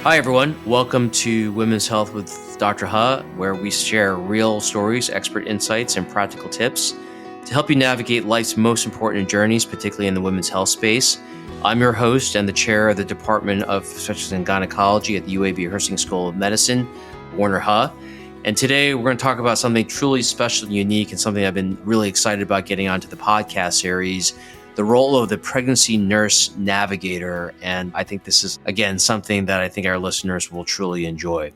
Hi, everyone. Welcome to Women's Health with Dr. Ha, where we share real stories, expert insights, and practical tips to help you navigate life's most important journeys, particularly in the women's health space. I'm your host and the chair of the Department of Obstetrics and Gynecology at the UAB Hersing School of Medicine, Warner Ha. And today we're going to talk about something truly special and unique and something I've been really excited about getting onto the podcast series, the role of the pregnancy nurse navigator. And I think this is, again, something that I think our listeners will truly enjoy.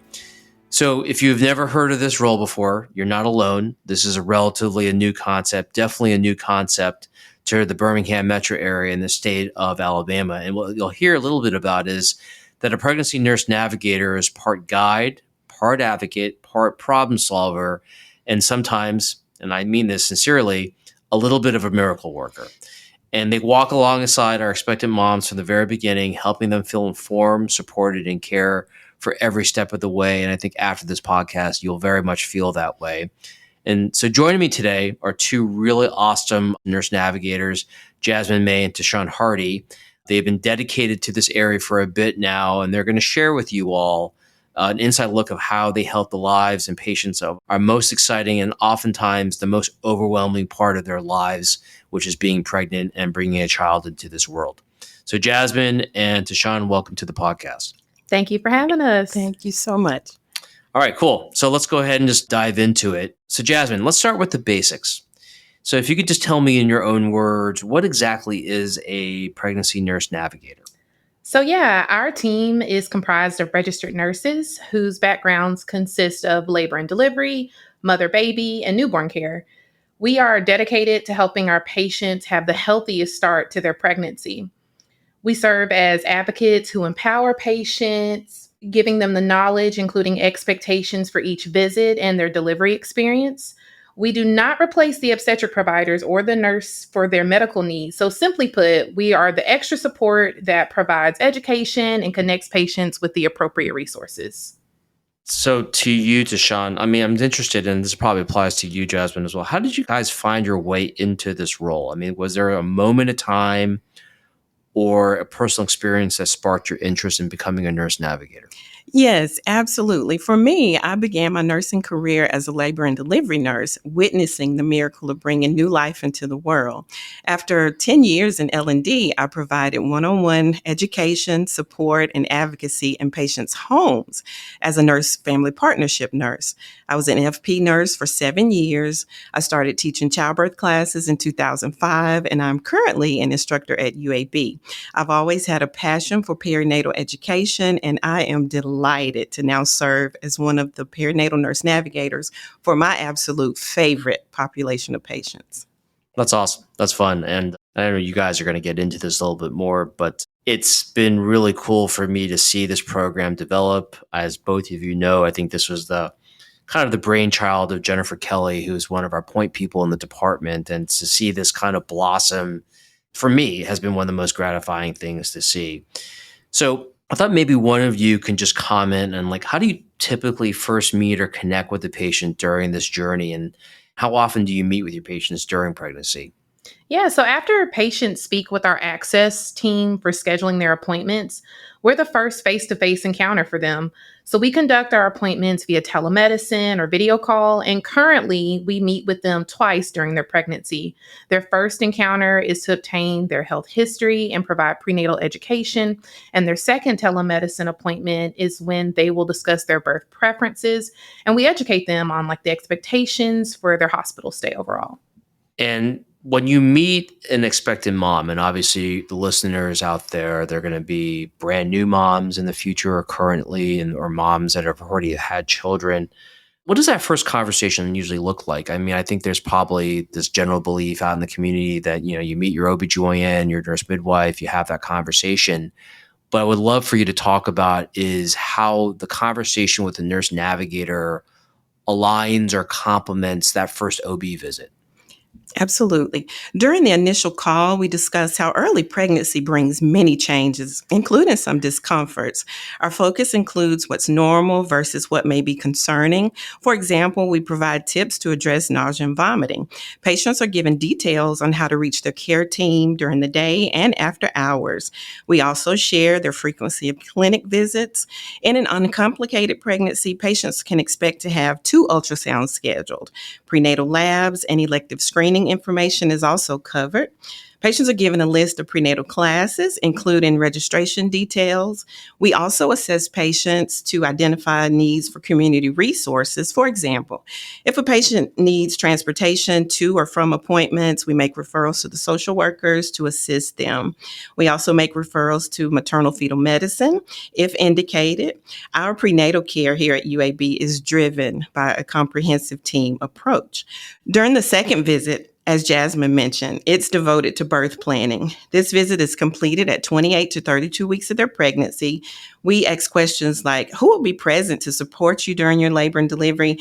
So if you've never heard of this role before, you're not alone. This is a new concept, definitely a new concept to the Birmingham metro area in the state of Alabama. And what you'll hear a little bit about is that a pregnancy nurse navigator is part guide, part advocate, part problem solver, and sometimes, and I mean this sincerely, a little bit of a miracle worker. And they walk alongside our expectant moms from the very beginning, helping them feel informed, supported, and care for every step of the way. And I think after this podcast, you'll very much feel that way. And so joining me today are two really awesome nurse navigators, Jasmine Maye and TeShawn Hardy. They've been dedicated to this area for a bit now, and they're going to share with you all an inside look of how they help the lives and patients of our most exciting and oftentimes the most overwhelming part of their lives, which is being pregnant and bringing a child into this world. So Jasmine and TeShawn, welcome to the podcast. Thank you for having us. Thank you so much. All right, cool. So let's go ahead and just dive into it. So Jasmine, let's start with the basics. So if you could just tell me in your own words, what exactly is a pregnancy nurse navigator? So our team is comprised of registered nurses whose backgrounds consist of labor and delivery, mother-baby, and newborn care. We are dedicated to helping our patients have the healthiest start to their pregnancy. We serve as advocates who empower patients, giving them the knowledge, including expectations for each visit and their delivery experience. We do not replace the obstetric providers or the nurse for their medical needs. So simply put, we are the extra support that provides education and connects patients with the appropriate resources. So to you, TeShawn, I'm interested, and this probably applies to you, Jasmine, as well. How did you guys find your way into this role? Was there a moment of time or a personal experience that sparked your interest in becoming a nurse navigator? Yes, absolutely. For me, I began my nursing career as a labor and delivery nurse, witnessing the miracle of bringing new life into the world. After 10 years in L&D, I provided one-on-one education, support, and advocacy in patients' homes as a nurse family partnership nurse. I was an FP nurse for 7 years. I started teaching childbirth classes in 2005, and I'm currently an instructor at UAB. I've always had a passion for perinatal education, and I am delighted to now serve as one of the perinatal nurse navigators for my absolute favorite population of patients. That's awesome. That's fun. And I know you guys are going to get into this a little bit more, but it's been really cool for me to see this program develop. As both of you know, I think this was the kind of the brainchild of Jennifer Kelly, who's one of our point people in the department. And to see this kind of blossom, for me, has been one of the most gratifying things to see. So I thought maybe one of you can just comment on how do you typically first meet or connect with the patient during this journey, and how often do you meet with your patients during pregnancy? So after patients speak with our access team for scheduling their appointments, we're the first face-to-face encounter for them. So we conduct our appointments via telemedicine or video call, and currently we meet with them twice during their pregnancy. Their first encounter is to obtain their health history and provide prenatal education, and their second telemedicine appointment is when they will discuss their birth preferences, and we educate them on the expectations for their hospital stay overall. And when you meet an expectant mom, and obviously the listeners out there, they're going to be brand new moms in the future or currently, or moms that have already had children. What does that first conversation usually look like? I think there's probably this general belief out in the community that, you meet your OBGYN, your nurse midwife, you have that conversation. But I would love for you to talk about is how the conversation with the nurse navigator aligns or complements that first OB visit. Absolutely. During the initial call, we discussed how early pregnancy brings many changes, including some discomforts. Our focus includes what's normal versus what may be concerning. For example, we provide tips to address nausea and vomiting. Patients are given details on how to reach their care team during the day and after hours. We also share their frequency of clinic visits. In an uncomplicated pregnancy, patients can expect to have 2 ultrasounds scheduled. Prenatal labs and elective screening information is also covered. Patients are given a list of prenatal classes, including registration details. We also assess patients to identify needs for community resources. For example, if a patient needs transportation to or from appointments, we make referrals to the social workers to assist them. We also make referrals to maternal fetal medicine if indicated. Our prenatal care here at UAB is driven by a comprehensive team approach. During the second visit, as Jasmine mentioned, it's devoted to birth planning. This visit is completed at 28 to 32 weeks of their pregnancy. We ask questions like, who will be present to support you during your labor and delivery?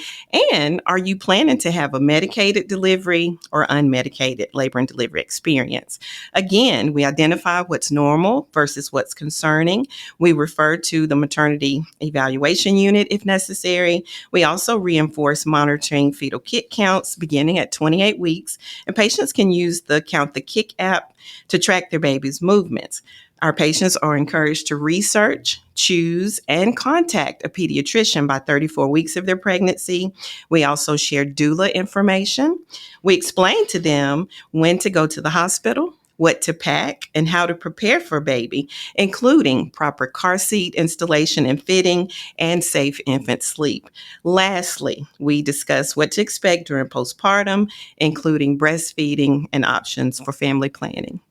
And are you planning to have a medicated delivery or unmedicated labor and delivery experience? Again, we identify what's normal versus what's concerning. We refer to the maternity evaluation unit if necessary. We also reinforce monitoring fetal kick counts beginning at 28 weeks, and patients can use the Count the Kick app to track their baby's movements. Our patients are encouraged to research, choose, and contact a pediatrician by 34 weeks of their pregnancy. We also share doula information. We explain to them when to go to the hospital, what to pack, and how to prepare for a baby, including proper car seat installation and fitting and safe infant sleep. Lastly, we discuss what to expect during postpartum, including breastfeeding and options for family planning.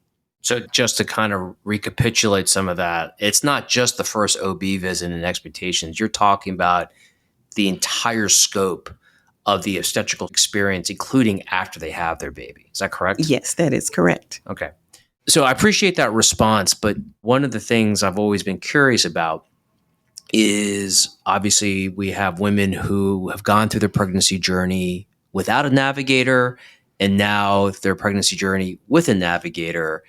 So just to kind of recapitulate some of that, it's not just the first OB visit and expectations. You're talking about the entire scope of the obstetrical experience, including after they have their baby. Is that correct? Yes, that is correct. Okay. So I appreciate that response, but one of the things I've always been curious about is obviously we have women who have gone through their pregnancy journey without a navigator and now their pregnancy journey with a navigator.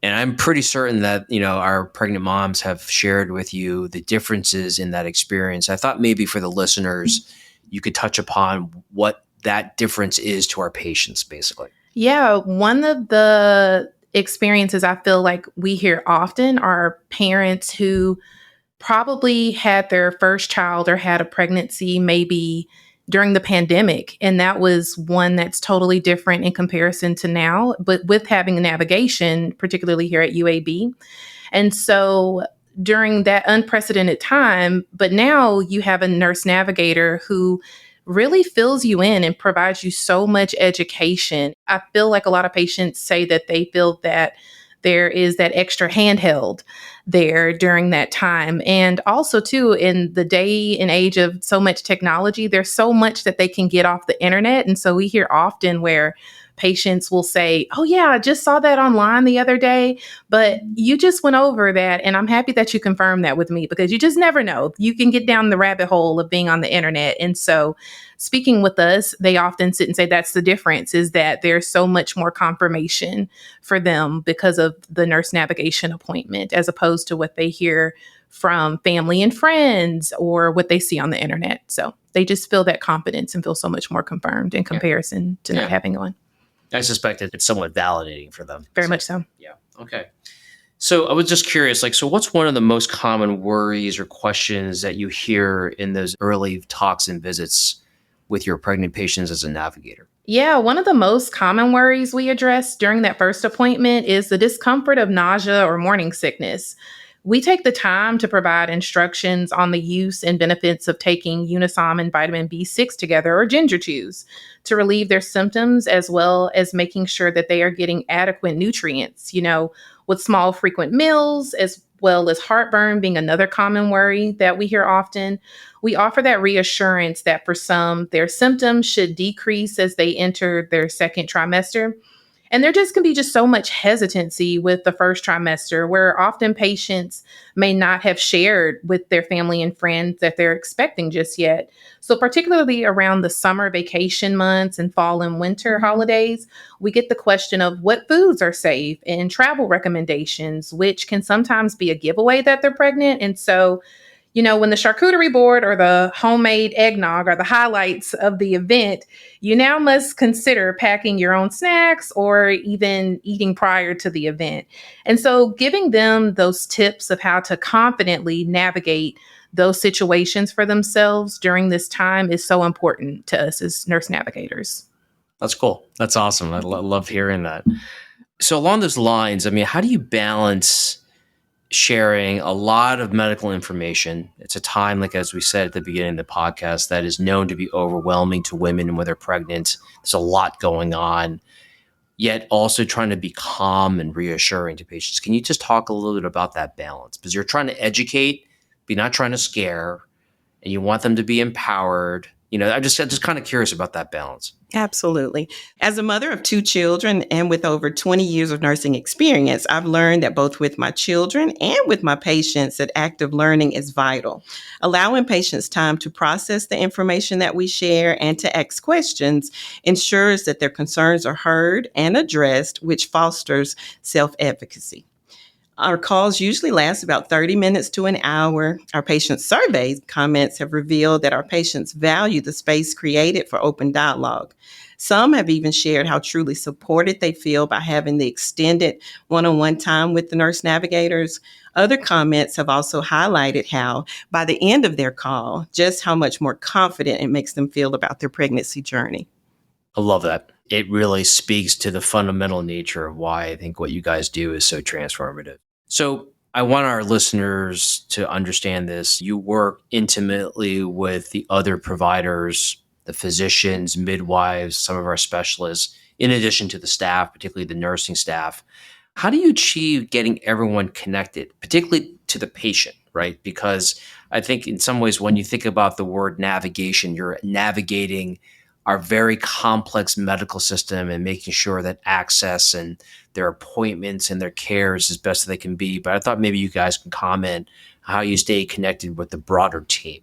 And I'm pretty certain that, our pregnant moms have shared with you the differences in that experience. I thought maybe for the listeners, you could touch upon what that difference is to our patients, basically. Yeah, one of the experiences I feel like we hear often are parents who probably had their first child or had a pregnancy maybe during the pandemic. And that was one that's totally different in comparison to now, but with having a navigation, particularly here at UAB. And so during that unprecedented time, but now you have a nurse navigator who really fills you in and provides you so much education. I feel like a lot of patients say that they feel that there is that extra handheld there during that time. And also, too, in the day and age of so much technology, there's so much that they can get off the internet. And so we hear often where patients will say, oh, yeah, I just saw that online the other day, but you just went over that. And I'm happy that you confirmed that with me because you just never know. You can get down the rabbit hole of being on the internet. And so speaking with us, they often sit and say that's the difference is that there's so much more confirmation for them because of the nurse navigation appointment, as opposed to what they hear from family and friends or what they see on the internet. So they just feel that confidence and feel so much more confirmed in comparison to not having one. I suspect it's somewhat validating for them. Very much so. Yeah. Okay. So I was just curious, so what's one of the most common worries or questions that you hear in those early talks and visits with your pregnant patients as a navigator? Yeah, one of the most common worries we address during that first appointment is the discomfort of nausea or morning sickness. We take the time to provide instructions on the use and benefits of taking Unisom and vitamin B6 together or ginger chews to relieve their symptoms, as well as making sure that they are getting adequate nutrients, with small frequent meals, as well as heartburn being another common worry that we hear often. We offer that reassurance that for some, their symptoms should decrease as they enter their second trimester. And there just can be just so much hesitancy with the first trimester where often patients may not have shared with their family and friends that they're expecting just yet. So, particularly around the summer vacation months and fall and winter holidays, we get the question of what foods are safe and travel recommendations, which can sometimes be a giveaway that they're pregnant. And so, when the charcuterie board or the homemade eggnog are the highlights of the event, you now must consider packing your own snacks or even eating prior to the event. And so, giving them those tips of how to confidently navigate those situations for themselves during this time is so important to us as nurse navigators. That's cool. That's awesome. I love hearing that. So, along those lines, I mean, how do you balance sharing a lot of medical information? It's a time, like as we said at the beginning of the podcast, that is known to be overwhelming to women when they're pregnant. There's a lot going on, yet also trying to be calm and reassuring to patients. Can you just talk a little bit about that balance? Because you're trying to educate, but you're not trying to scare, and you want them to be empowered. I'm just kind of curious about that balance. Absolutely. As a mother of 2 children and with over 20 years of nursing experience, I've learned that both with my children and with my patients that active learning is vital. Allowing patients time to process the information that we share and to ask questions ensures that their concerns are heard and addressed, which fosters self-efficacy. Our calls usually last about 30 minutes to an hour. Our patient survey comments have revealed that our patients value the space created for open dialogue. Some have even shared how truly supported they feel by having the extended one-on-one time with the nurse navigators. Other comments have also highlighted how, by the end of their call, just how much more confident it makes them feel about their pregnancy journey. I love that. It really speaks to the fundamental nature of why I think what you guys do is so transformative. So I want our listeners to understand this. You work intimately with the other providers, the physicians, midwives, some of our specialists, in addition to the staff, particularly the nursing staff. How do you achieve getting everyone connected, particularly to the patient, right? Because I think in some ways, when you think about the word navigation, you're navigating our very complex medical system and making sure that access and their appointments and their care is as best as they can be. But I thought maybe you guys can comment how you stay connected with the broader team.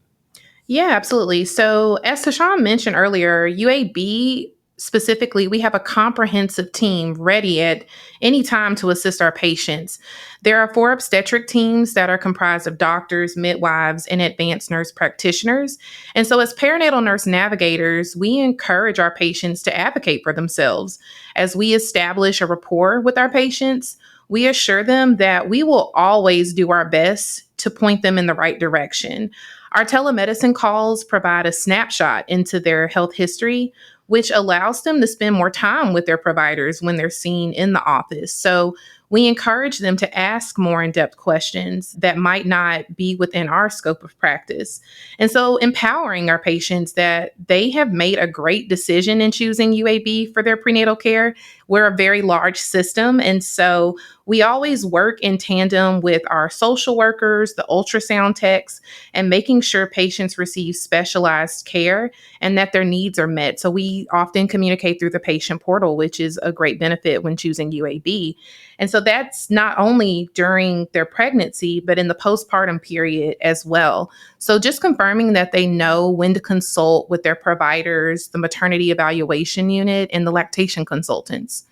Yeah, absolutely. So, as TeShawn mentioned earlier, UAB specifically, we have a comprehensive team ready at any time to assist our patients. There are 4 obstetric teams that are comprised of doctors, midwives, and advanced nurse practitioners. And so, as perinatal nurse navigators, we encourage our patients to advocate for themselves. As we establish a rapport with our patients, we assure them that we will always do our best to point them in the right direction. Our telemedicine calls provide a snapshot into their health history, which allows them to spend more time with their providers when they're seen in the office. So we encourage them to ask more in-depth questions that might not be within our scope of practice. And so empowering our patients that they have made a great decision in choosing UAB for their prenatal care. We're a very large system. And so we always work in tandem with our social workers, the ultrasound techs, and making sure patients receive specialized care and that their needs are met. So we often communicate through the patient portal, which is a great benefit when choosing UAB. And so that's not only during their pregnancy, but in the postpartum period as well. So just confirming that they know when to consult with their providers, the maternity evaluation unit, and the lactation consultants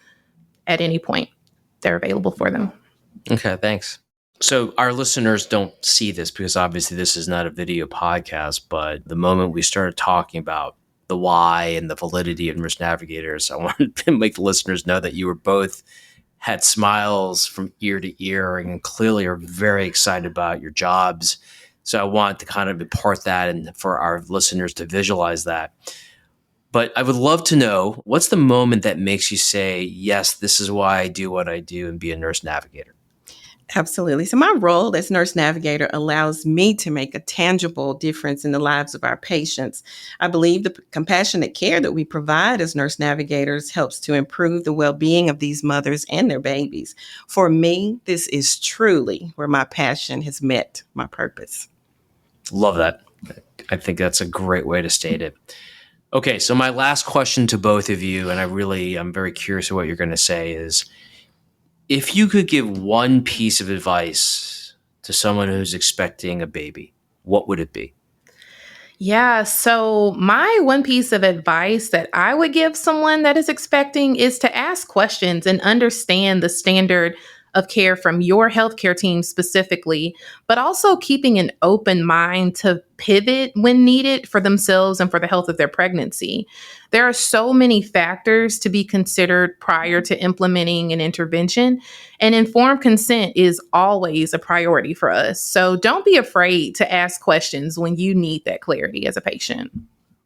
at any point. They're available for them. Okay, thanks. So our listeners don't see this because obviously this is not a video podcast, but the moment we started talking about the why and the validity of nurse navigators, I wanted to make the listeners know that you were both had smiles from ear to ear and clearly are very excited about your jobs. So I want to kind of impart that and for our listeners to visualize that. But I would love to know, what's the moment that makes you say, yes, this is why I do what I do and be a nurse navigator? Absolutely. So my role as nurse navigator allows me to make a tangible difference in the lives of our patients. I believe the compassionate care that we provide as nurse navigators helps to improve the well-being of these mothers and their babies. For me, this is truly where my passion has met my purpose. Love that. I think that's a great way to state it. Okay, so my last question to both of you, and I'm very curious of what you're going to say, is if you could give one piece of advice to someone who's expecting a baby, what would it be? Yeah, so my one piece of advice that I would give someone that is expecting is to ask questions and understand the standard of care from your healthcare team specifically, but also keeping an open mind to pivot when needed for themselves and for the health of their pregnancy. There are so many factors to be considered prior to implementing an intervention, and informed consent is always a priority for us. So don't be afraid to ask questions when you need that clarity as a patient.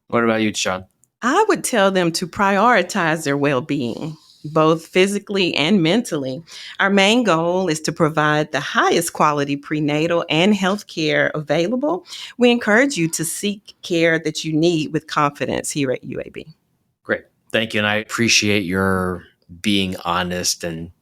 What about you, Sean? I would tell them to prioritize their well being, both physically and mentally. Our main goal is to provide the highest quality prenatal and health care available. We encourage you to seek care that you need with confidence here at UAB. Great. Thank you. And I appreciate your being honest and,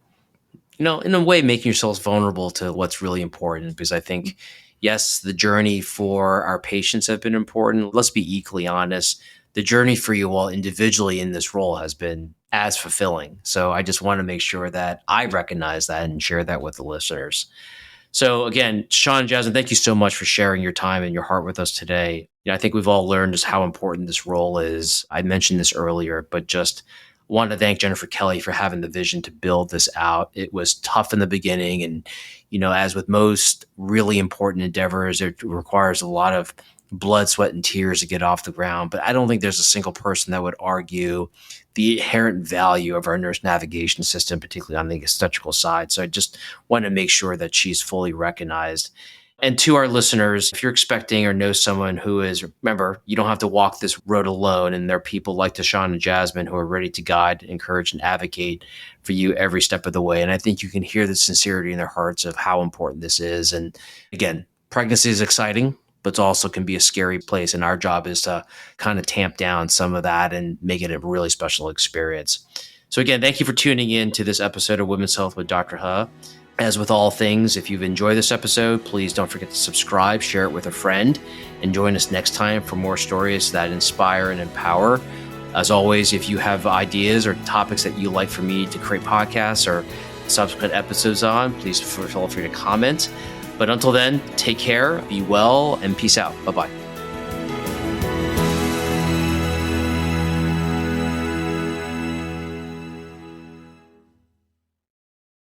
in a way, making yourselves vulnerable to what's really important, because I think, yes, the journey for our patients have been important. Let's be equally honest. The journey for you all individually in this role has been as fulfilling. So I just want to make sure that I recognize that and share that with the listeners. So again, Sean and Jasmine, thank you so much for sharing your time and your heart with us today. I think we've all learned just how important this role is. I mentioned this earlier, but just want to thank Jennifer Kelly for having the vision to build this out. It was tough in the beginning. And, as with most really important endeavors, it requires a lot of blood, sweat, and tears to get off the ground. But I don't think there's a single person that would argue the inherent value of our nurse navigation system, particularly on the obstetrical side. So I just want to make sure that she's fully recognized. And to our listeners, if you're expecting or know someone who is, remember, you don't have to walk this road alone. And there are people like TeShawn and Jasmine who are ready to guide, encourage, and advocate for you every step of the way. And I think you can hear the sincerity in their hearts of how important this is. And again, pregnancy is exciting, but it also can be a scary place. And our job is to kind of tamp down some of that and make it a really special experience. So again, thank you for tuning in to this episode of Women's Health with Dr. Huh. As with all things, if you've enjoyed this episode, please don't forget to subscribe, share it with a friend, and join us next time for more stories that inspire and empower. As always, if you have ideas or topics that you'd like for me to create podcasts or subsequent episodes on, please feel free to comment. But until then, take care, be well, and peace out. Bye-bye.